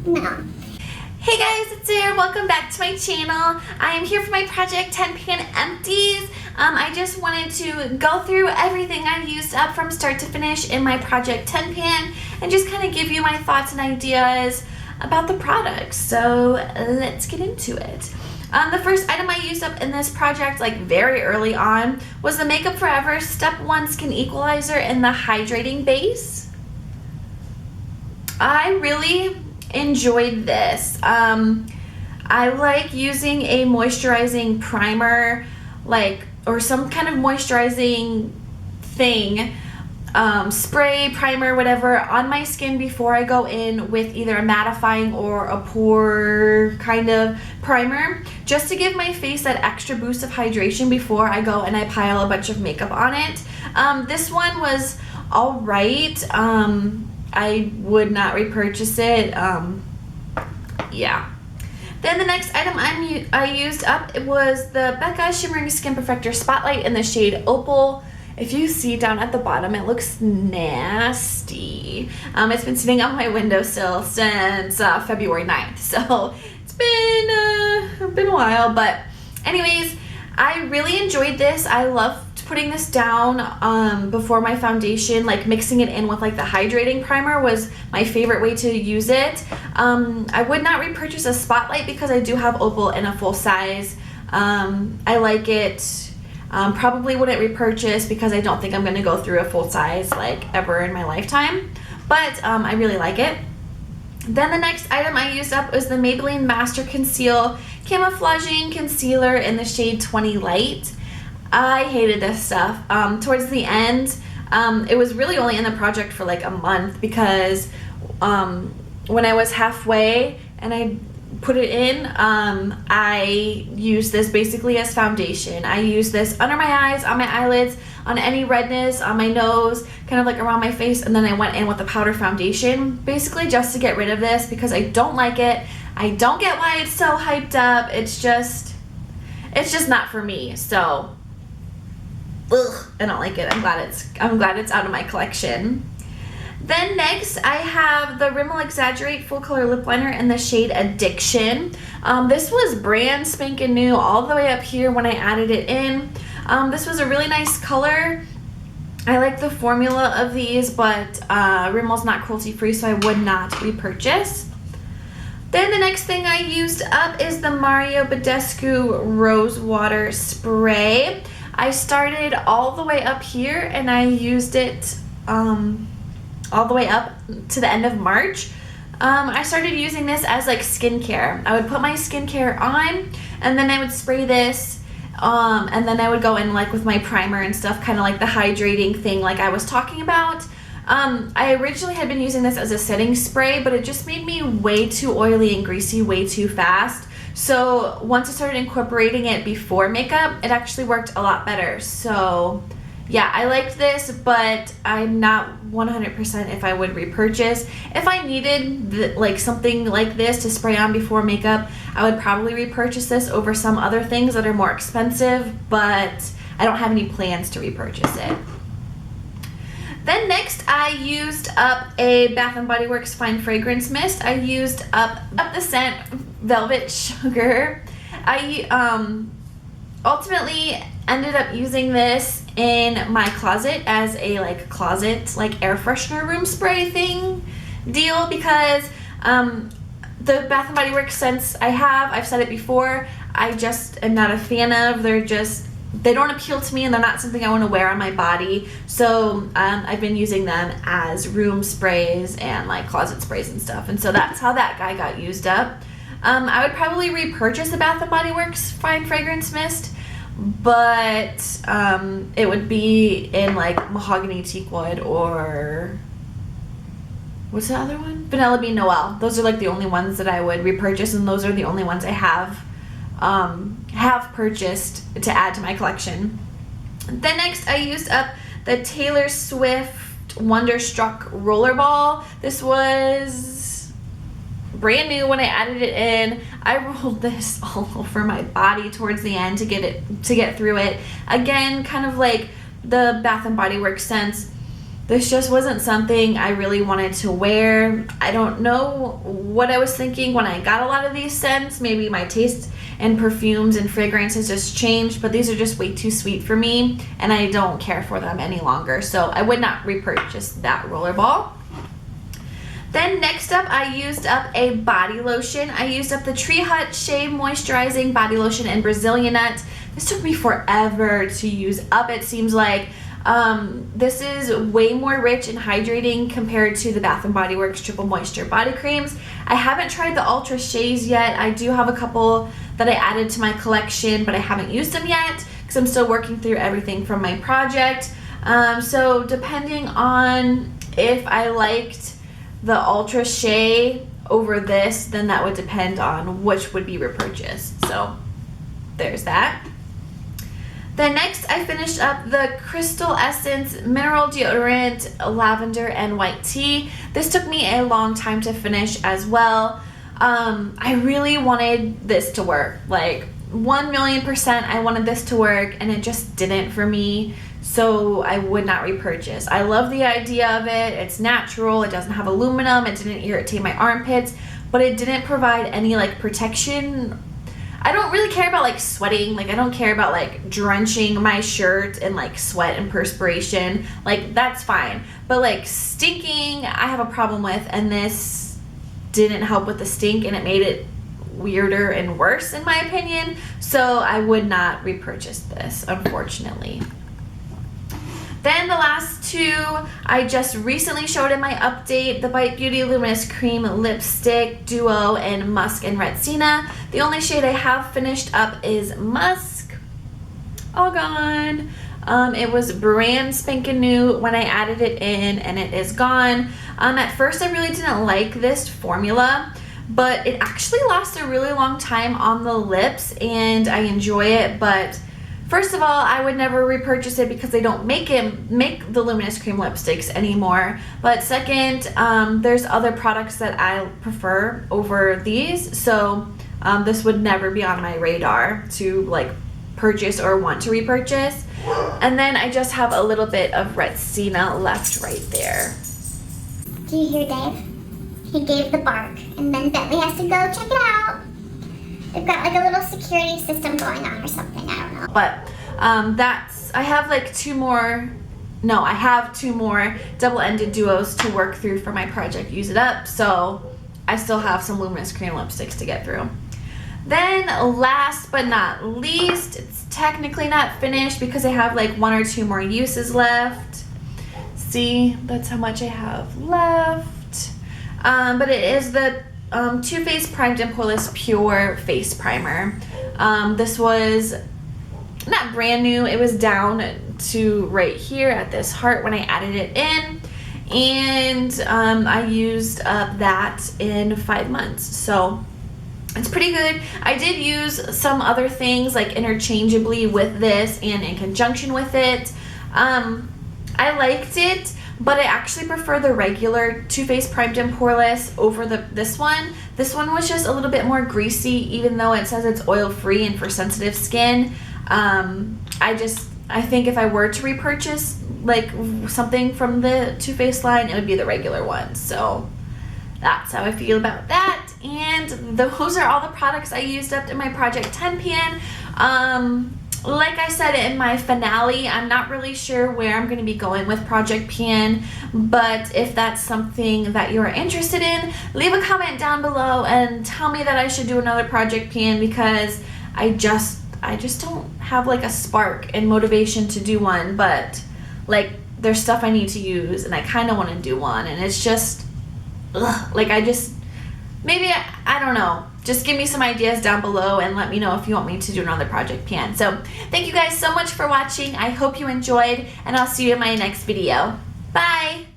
No. Hey guys, it's Sarah. Welcome back to my channel. I am here for my Project 10 Pan Empties. I just wanted to go through everything I used up from start to finish in my Project 10 Pan and just kind of give you my thoughts and ideas about the products. So let's get into it. The first item I used up in this project, like very early on, was the Makeup Forever Step 1 Skin Equalizer in the Hydrating Base. I really enjoyed this. I like using a moisturizing primer, or some kind of moisturizing thing, spray, primer, whatever, on my skin before I go in with either a mattifying or a pore kind of primer, just to give my face that extra boost of hydration before I go and I pile a bunch of makeup on it. This one was all right. I would not repurchase it. Yeah. Then the next item I used up, it was the Becca Shimmering Skin Perfector Spotlight in the shade Opal. If you see down at the bottom, it looks nasty. It's been sitting on my windowsill since February 9th, so it's been a while. But anyways, I really enjoyed this. I loved putting this down before my foundation, like mixing it in with like the hydrating primer was my favorite way to use it. I would not repurchase a spotlight because I do have Opal in a full size. I like it. Probably wouldn't repurchase because I don't think I'm going to go through a full size like ever in my lifetime, but I really like it. Then the next item I used up was the Maybelline Master Conceal Camouflaging Concealer in the shade 20 Light. I hated this stuff. Towards the end, it was really only in the project for like a month because when I was halfway and I put it in, I used this basically as foundation. I used this under my eyes, on my eyelids, on any redness, on my nose, kind of like around my face, and then I went in with the powder foundation, basically just to get rid of this because I don't like it. I don't get why it's so hyped up. It's just not for me. So ugh, I don't like it. I'm glad it's out of my collection. Then next I have the Rimmel Exaggerate Full Color Lip Liner in the shade Addiction. This was brand spanking new all the way up here when I added it in. This was a really nice color. I like the formula of these, but Rimmel's not cruelty free, so I would not repurchase. Then the next thing I used up is the Mario Badescu Rose Water Spray. I started all the way up here and I used it all the way up to the end of March. I started using this as like skincare. I would put my skincare on and then I would spray this and then I would go in like with my primer and stuff, kind of like the hydrating thing like I was talking about. I originally had been using this as a setting spray, but it just made me way too oily and greasy way too fast. So once I started incorporating it before makeup, it actually worked a lot better. So yeah, I liked this, but I'm not 100% if I would repurchase. If I needed like something like this to spray on before makeup, I would probably repurchase this over some other things that are more expensive, but I don't have any plans to repurchase it. Then next I used up a Bath & Body Works Fine Fragrance Mist. I used up the scent Velvet Sugar. I ultimately ended up using this in my closet as a closet air freshener room spray thing deal because the Bath & Body Works scents I've said it before, I just am not a fan of. They don't appeal to me and they're not something I want to wear on my body. So I've been using them as room sprays and like closet sprays and stuff. And so that's how that guy got used up. I would probably repurchase the Bath & Body Works Fine Fragrance Mist, but it would be in like Mahogany Teakwood or what's the other one? Vanilla Bean Noel. Those are like the only ones that I would repurchase, and those are the only ones I have purchased to add to my collection. Then next I used up the Taylor Swift Wonderstruck Rollerball. This was brand new when I added it in. I rolled this all over my body towards the end to get through it. Again, kind of like the Bath & Body Works scents. this just wasn't something I really wanted to wear. I don't know what I was thinking when I got a lot of these scents. Maybe my taste in perfumes and fragrances just changed, but these are just way too sweet for me and I don't care for them any longer. So I would not repurchase that rollerball. Then next up, I used up a body lotion. I used up the Tree Hut Shea Moisturizing Body Lotion in Brazilian Nut. This took me forever to use up, it seems like. This is way more rich and hydrating compared to the Bath & Body Works Triple Moisture Body Creams. I haven't tried the Ultra Sheas yet. I do have a couple that I added to my collection, but I haven't used them yet because I'm still working through everything from my project. So depending on if I liked the Ultra Shea over this, then that would depend on which would be repurchased. So there's that. Then next I finished up the Crystal Essence Mineral Deodorant Lavender and White Tea. This took me a long time to finish as well. I really wanted this to work, like 1,000,000%. I wanted this to work and it just didn't for me. So I would not repurchase. I love the idea of it. It's natural. It doesn't have aluminum. It didn't irritate my armpits, but it didn't provide any like protection. I don't really care about like sweating. Like I don't care about like drenching my shirt in like sweat and perspiration. Like that's fine. But like stinking, I have a problem with, and this didn't help with the stink and it made it weirder and worse in my opinion. So I would not repurchase this, unfortunately. Then the last two I just recently showed in my update, the Bite Beauty Luminous Cream Lipstick Duo in Musk and Retsina. The only shade I have finished up is Musk. All gone. It was brand spanking new when I added it in and it is gone. At first I really didn't like this formula, but it actually lasts a really long time on the lips and I enjoy it. But first of all, I would never repurchase it because they don't make the Luminous Cream lipsticks anymore. But second, there's other products that I prefer over these. So this would never be on my radar to like purchase or want to repurchase. And then I just have a little bit of Retsina left right there. Do you hear Dave? He gave the bark, and then Bentley has to go check it out. They've got like a little security system going on or something, I don't know. But I have like I have two more double-ended duos to work through for my project Use It Up, so I still have some Luminous Cream lipsticks to get through. Then last but not least, it's technically not finished because I have like one or two more uses left. See, that's how much I have left. But it is the Too Faced Primed and Poreless Pure Face Primer. This was not brand new. It was down to right here at this heart when I added it in. And I used up that in 5 months. So it's pretty good. I did use some other things like interchangeably with this and in conjunction with it. I liked it, but I actually prefer the regular Too Faced Primed and Poreless over this one. This one was just a little bit more greasy, even though it says it's oil free and for sensitive skin. I think if I were to repurchase like something from the Too Faced line, it would be the regular one. So that's how I feel about that. And those are all the products I used up in my Project 10 pan. Like I said in my finale, I'm not really sure where I'm going to be going with Project Pan, but if that's something that you're interested in, leave a comment down below and tell me that I should do another Project Pan, because I just don't have like a spark and motivation to do one, but like there's stuff I need to use and I kind of want to do one, and it's just like I don't know. Just give me some ideas down below and let me know if you want me to do another Project Pan. So thank you guys so much for watching. I hope you enjoyed, and I'll see you in my next video. Bye!